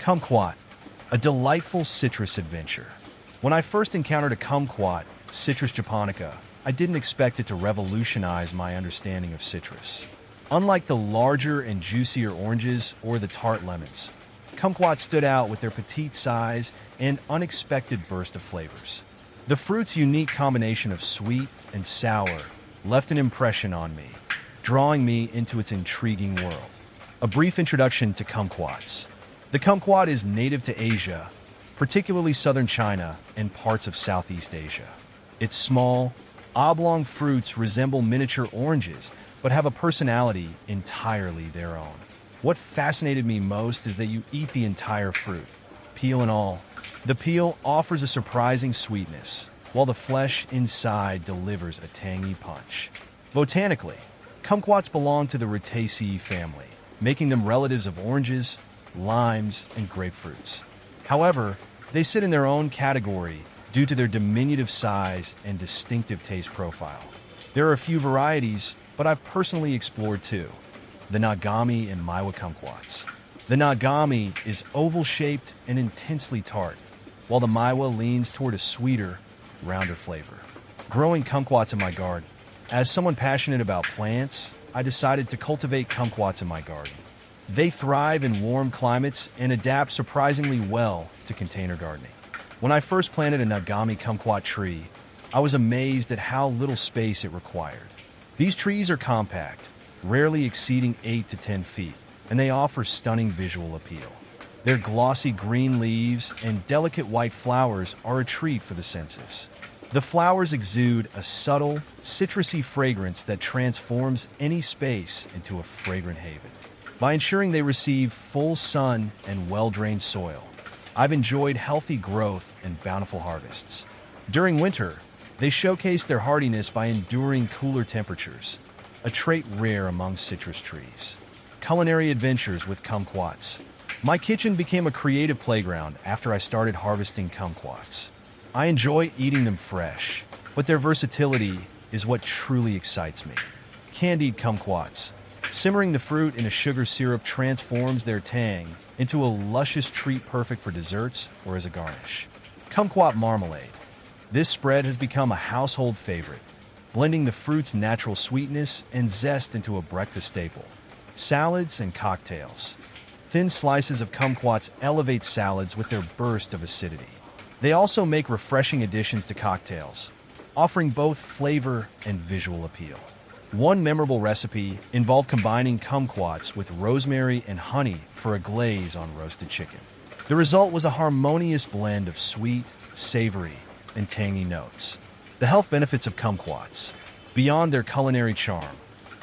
Kumquat, a delightful citrus adventure. When I first encountered a kumquat, Citrus japonica, I didn't expect it to revolutionize my understanding of citrus. Unlike the larger and juicier oranges or the tart lemons, kumquats stood out with their petite size and unexpected burst of flavors. The fruit's unique combination of sweet and sour left an impression on me, drawing me into its intriguing world. A brief introduction to kumquats. The kumquat is native to Asia, particularly southern China and parts of Southeast Asia. Its small, oblong fruits resemble miniature oranges, but have a personality entirely their own. What fascinated me most is that you eat the entire fruit, peel and all. The peel offers a surprising sweetness, while the flesh inside delivers a tangy punch. Botanically, kumquats belong to the Rutaceae family, making them relatives of oranges, limes, and grapefruits. However, they sit in their own category due to their diminutive size and distinctive taste profile. There are a few varieties, but I've personally explored two: the Nagami and Maiwa kumquats. The Nagami is oval-shaped and intensely tart, while the Maiwa leans toward a sweeter, rounder flavor. Growing kumquats in my garden. As someone passionate about plants, I decided to cultivate kumquats in my garden. They thrive in warm climates and adapt surprisingly well to container gardening. When I first planted a Nagami kumquat tree, I was amazed at how little space it required. These trees are compact, rarely exceeding 8 to 10 feet, and they offer stunning visual appeal. Their glossy green leaves and delicate white flowers are a treat for the senses. The flowers exude a subtle, citrusy fragrance that transforms any space into a fragrant haven. By ensuring they receive full sun and well-drained soil, I've enjoyed healthy growth and bountiful harvests. During winter, they showcase their hardiness by enduring cooler temperatures, a trait rare among citrus trees. Culinary adventures with kumquats. My kitchen became a creative playground after I started harvesting kumquats. I enjoy eating them fresh, but their versatility is what truly excites me. Candied kumquats. Simmering the fruit in a sugar syrup transforms their tang into a luscious treat perfect for desserts or as a garnish. Kumquat marmalade. This spread has become a household favorite, blending the fruit's natural sweetness and zest into a breakfast staple. Salads and cocktails. Thin slices of kumquats elevate salads with their burst of acidity. They also make refreshing additions to cocktails, offering both flavor and visual appeal. One memorable recipe involved combining kumquats with rosemary and honey for a glaze on roasted chicken. The result was a harmonious blend of sweet, savory, and tangy notes. The health benefits of kumquats. Beyond their culinary charm,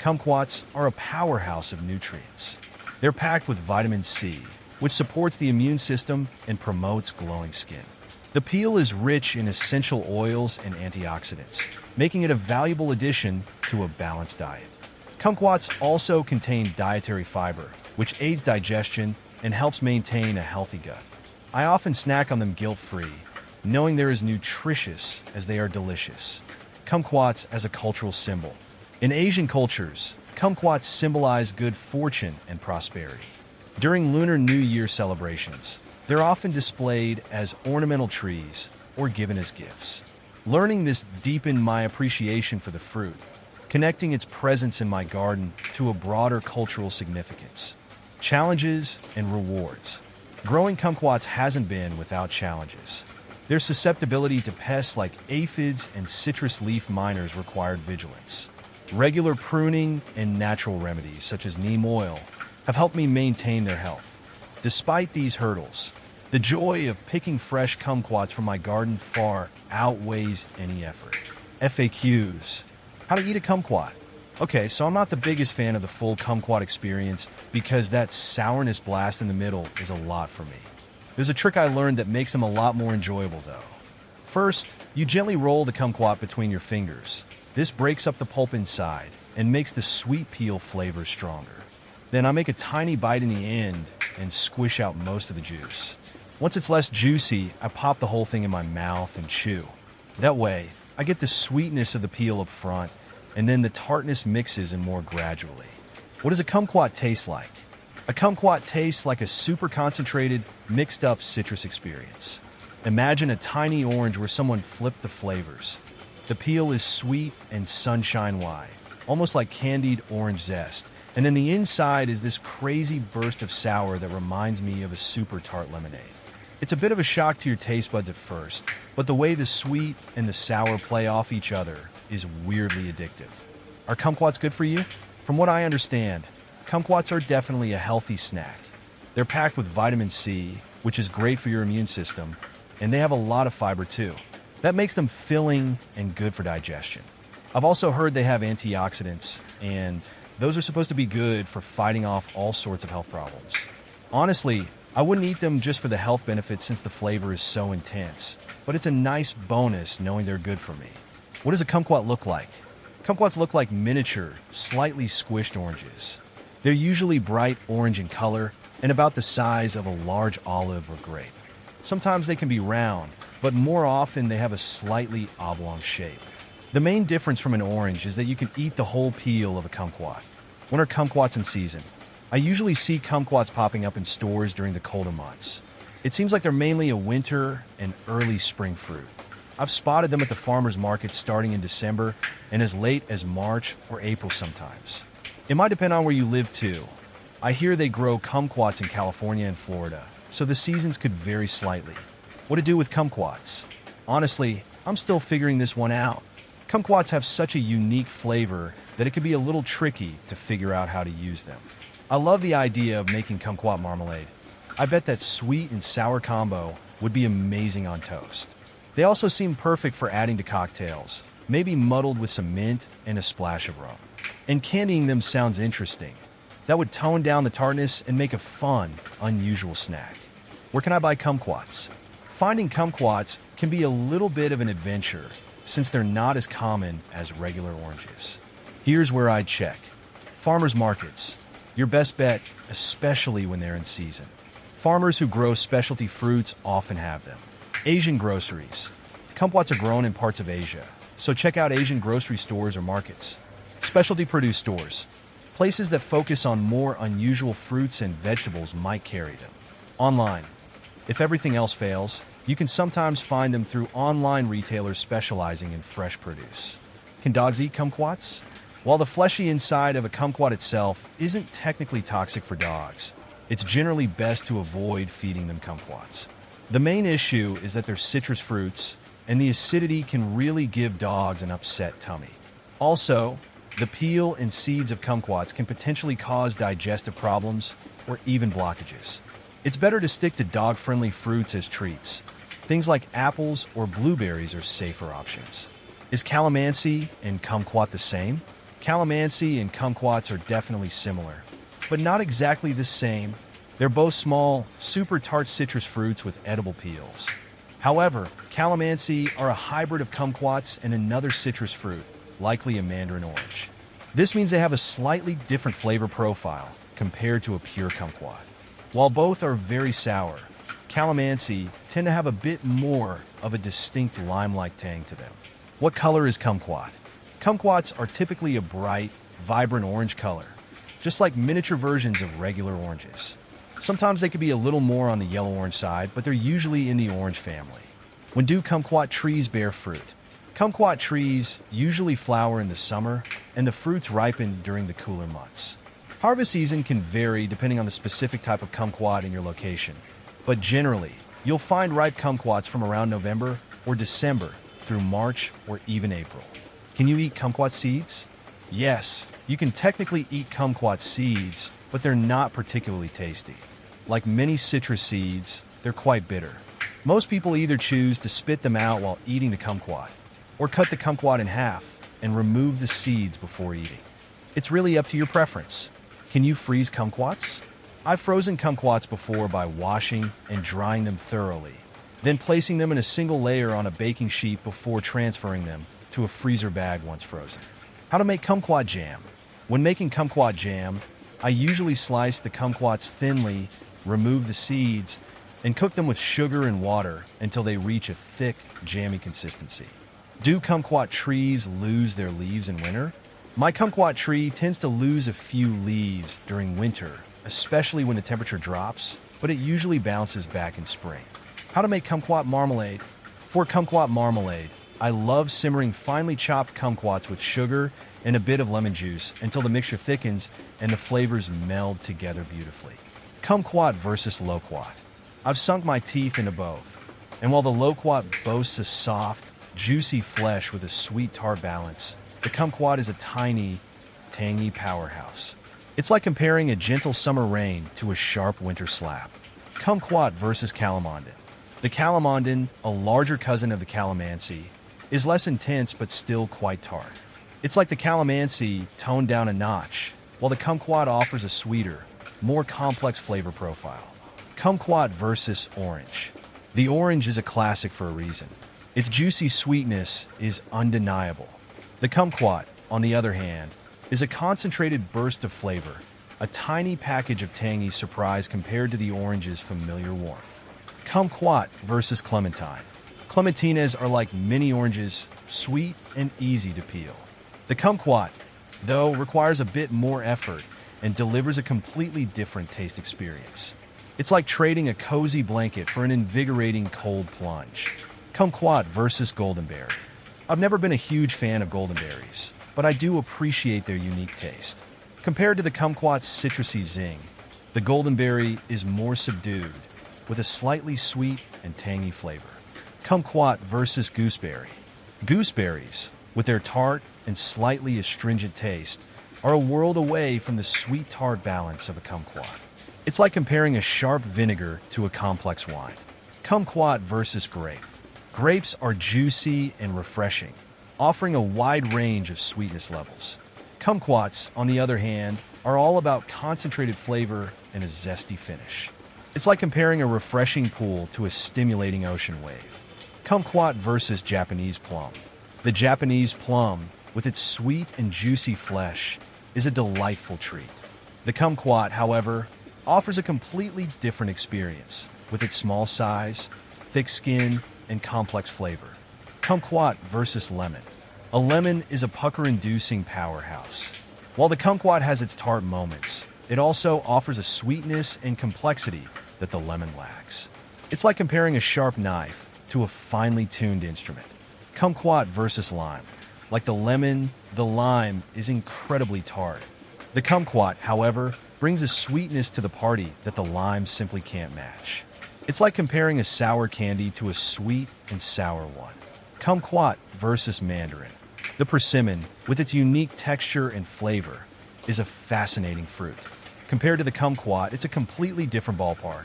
kumquats are a powerhouse of nutrients. They're packed with vitamin C, which supports the immune system and promotes glowing skin. The peel is rich in essential oils and antioxidants, making it a valuable addition to a balanced diet. Kumquats also contain dietary fiber, which aids digestion and helps maintain a healthy gut. I often snack on them guilt-free, knowing they're as nutritious as they are delicious. Kumquats as a cultural symbol. In Asian cultures, kumquats symbolize good fortune and prosperity. During Lunar New Year celebrations, they're often displayed as ornamental trees or given as gifts. Learning this deepened my appreciation for the fruit, connecting its presence in my garden to a broader cultural significance. Challenges and rewards. Growing kumquats hasn't been without challenges. Their susceptibility to pests like aphids and citrus leaf miners required vigilance. Regular pruning and natural remedies such as neem oil have helped me maintain their health. Despite these hurdles, the joy of picking fresh kumquats from my garden far outweighs any effort. FAQs. How to eat a kumquat. Okay, so I'm not the biggest fan of the full kumquat experience because that sourness blast in the middle is a lot for me. There's a trick I learned that makes them a lot more enjoyable though. First, you gently roll the kumquat between your fingers. This breaks up the pulp inside and makes the sweet peel flavor stronger. Then I make a tiny bite in the end and squish out most of the juice. Once it's less juicy, I pop the whole thing in my mouth and chew. That way, I get the sweetness of the peel up front, and then the tartness mixes in more gradually. What does a kumquat taste like? A kumquat tastes like a super concentrated, mixed up citrus experience. Imagine a tiny orange where someone flipped the flavors. The peel is sweet and sunshine wide, almost like candied orange zest. And then the inside is this crazy burst of sour that reminds me of a super tart lemonade. It's a bit of a shock to your taste buds at first, but the way the sweet and the sour play off each other is weirdly addictive. Are kumquats good for you? From what I understand, kumquats are definitely a healthy snack. They're packed with vitamin C, which is great for your immune system, and they have a lot of fiber too. That makes them filling and good for digestion. I've also heard they have antioxidants, and those are supposed to be good for fighting off all sorts of health problems. Honestly, I wouldn't eat them just for the health benefits since the flavor is so intense, but it's a nice bonus knowing they're good for me. What does a kumquat look like? Kumquats look like miniature, slightly squished oranges. They're usually bright orange in color and about the size of a large olive or grape. Sometimes they can be round, but more often they have a slightly oblong shape. The main difference from an orange is that you can eat the whole peel of a kumquat. When are kumquats in season? I usually see kumquats popping up in stores during the colder months. It seems like they're mainly a winter and early spring fruit. I've spotted them at the farmers markets starting in December and as late as March or April sometimes. It might depend on where you live too. I hear they grow kumquats in California and Florida, so the seasons could vary slightly. What to do with kumquats? Honestly, I'm still figuring this one out. Kumquats have such a unique flavor that it can be a little tricky to figure out how to use them. I love the idea of making kumquat marmalade. I bet that sweet and sour combo would be amazing on toast. They also seem perfect for adding to cocktails, maybe muddled with some mint and a splash of rum. And candying them sounds interesting. That would tone down the tartness and make a fun, unusual snack. Where can I buy kumquats? Finding kumquats can be a little bit of an adventure since they're not as common as regular oranges. Here's where I'd check. Farmers markets. Your best bet, especially when they're in season. Farmers who grow specialty fruits often have them. Asian groceries. Kumquats are grown in parts of Asia, so check out Asian grocery stores or markets. Specialty produce stores. Places that focus on more unusual fruits and vegetables might carry them. Online. If everything else fails, you can sometimes find them through online retailers specializing in fresh produce. Can dogs eat kumquats? While the fleshy inside of a kumquat itself isn't technically toxic for dogs, it's generally best to avoid feeding them kumquats. The main issue is that they're citrus fruits, and the acidity can really give dogs an upset tummy. Also, the peel and seeds of kumquats can potentially cause digestive problems or even blockages. It's better to stick to dog-friendly fruits as treats. Things like apples or blueberries are safer options. Is calamansi and kumquat the same? Calamansi and kumquats are definitely similar, but not exactly the same. They're both small, super tart citrus fruits with edible peels. However, calamansi are a hybrid of kumquats and another citrus fruit, likely a mandarin orange. This means they have a slightly different flavor profile compared to a pure kumquat. While both are very sour, calamansi tend to have a bit more of a distinct lime-like tang to them. What color is kumquat? Kumquats are typically a bright, vibrant orange color, just like miniature versions of regular oranges. Sometimes they can be a little more on the yellow-orange side, but they're usually in the orange family. When do kumquat trees bear fruit? Kumquat trees usually flower in the summer, and the fruits ripen during the cooler months. Harvest season can vary depending on the specific type of kumquat in your location, but generally, you'll find ripe kumquats from around November or December through March or even April. Can you eat kumquat seeds? Yes, you can technically eat kumquat seeds, but they're not particularly tasty. Like many citrus seeds, they're quite bitter. Most people either choose to spit them out while eating the kumquat, or cut the kumquat in half and remove the seeds before eating. It's really up to your preference. Can you freeze kumquats? I've frozen kumquats before by washing and drying them thoroughly, then placing them in a single layer on a baking sheet before transferring them to a freezer bag once frozen. How to make kumquat jam. When making kumquat jam, I usually slice the kumquats thinly, remove the seeds, and cook them with sugar and water until they reach a thick, jammy consistency. Do kumquat trees lose their leaves in winter? My kumquat tree tends to lose a few leaves during winter especially when the temperature drops, but it usually bounces back in spring. How to make kumquat marmalade? For kumquat marmalade, I love simmering finely chopped kumquats with sugar and a bit of lemon juice until the mixture thickens and the flavors meld together beautifully. Kumquat versus loquat. I've sunk my teeth into both, and while the loquat boasts a soft, juicy flesh with a sweet tart balance, the kumquat is a tiny, tangy powerhouse. It's like comparing a gentle summer rain to a sharp winter slap. Kumquat versus calamondin. The calamondin, a larger cousin of the calamansi, is less intense but still quite tart. It's like the calamansi toned down a notch, while the kumquat offers a sweeter, more complex flavor profile. Kumquat versus orange. The orange is a classic for a reason. Its juicy sweetness is undeniable. The kumquat, on the other hand, is a concentrated burst of flavor, a tiny package of tangy surprise compared to the orange's familiar warmth. Kumquat versus clementine. Clementines are like mini oranges, sweet and easy to peel. The kumquat, though, requires a bit more effort and delivers a completely different taste experience. It's like trading a cozy blanket for an invigorating cold plunge. Kumquat versus goldenberry. I've never been a huge fan of goldenberries, but I do appreciate their unique taste. Compared to the kumquat's citrusy zing, the goldenberry is more subdued, with a slightly sweet and tangy flavor. Kumquat versus gooseberry. Gooseberries, with their tart and slightly astringent taste, are a world away from the sweet tart balance of a kumquat. It's like comparing a sharp vinegar to a complex wine. Kumquat versus grape. Grapes are juicy and refreshing, offering a wide range of sweetness levels. Kumquats, on the other hand, are all about concentrated flavor and a zesty finish. It's like comparing a refreshing pool to a stimulating ocean wave. Kumquat versus Japanese plum. The Japanese plum, with its sweet and juicy flesh, is a delightful treat. The kumquat, however, offers a completely different experience with its small size, thick skin, and complex flavor. Kumquat versus lemon. A lemon is a pucker-inducing powerhouse. While the kumquat has its tart moments, it also offers a sweetness and complexity that the lemon lacks. It's like comparing a sharp knife to a finely tuned instrument. Kumquat versus lime. Like the lemon, the lime is incredibly tart. The kumquat, however, brings a sweetness to the party that the lime simply can't match. It's like comparing a sour candy to a sweet and sour one. Kumquat versus mandarin. The persimmon, with its unique texture and flavor, is a fascinating fruit. Compared to the kumquat, it's a completely different ballpark.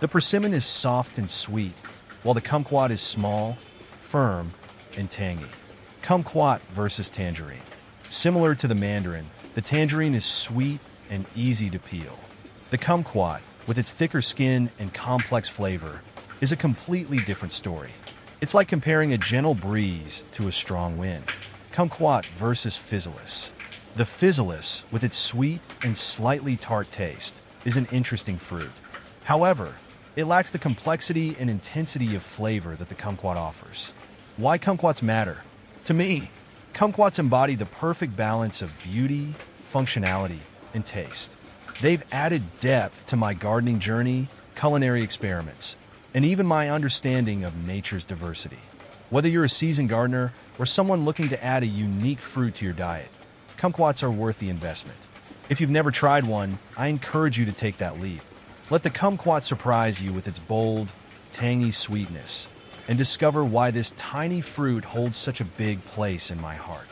The persimmon is soft and sweet, while the kumquat is small, firm, and tangy. Kumquat versus tangerine. Similar to the mandarin, the tangerine is sweet and easy to peel. The kumquat, with its thicker skin and complex flavor, is a completely different story. It's like comparing a gentle breeze to a strong wind. Kumquat versus physalis. The physalis, with its sweet and slightly tart taste, is an interesting fruit. However, it lacks the complexity and intensity of flavor that the kumquat offers. Why kumquats matter? To me, kumquats embody the perfect balance of beauty, functionality, and taste. They've added depth to my gardening journey, culinary experiments, and even my understanding of nature's diversity. Whether you're a seasoned gardener or someone looking to add a unique fruit to your diet, kumquats are worth the investment. If you've never tried one, I encourage you to take that leap. Let the kumquat surprise you with its bold, tangy sweetness, and discover why this tiny fruit holds such a big place in my heart.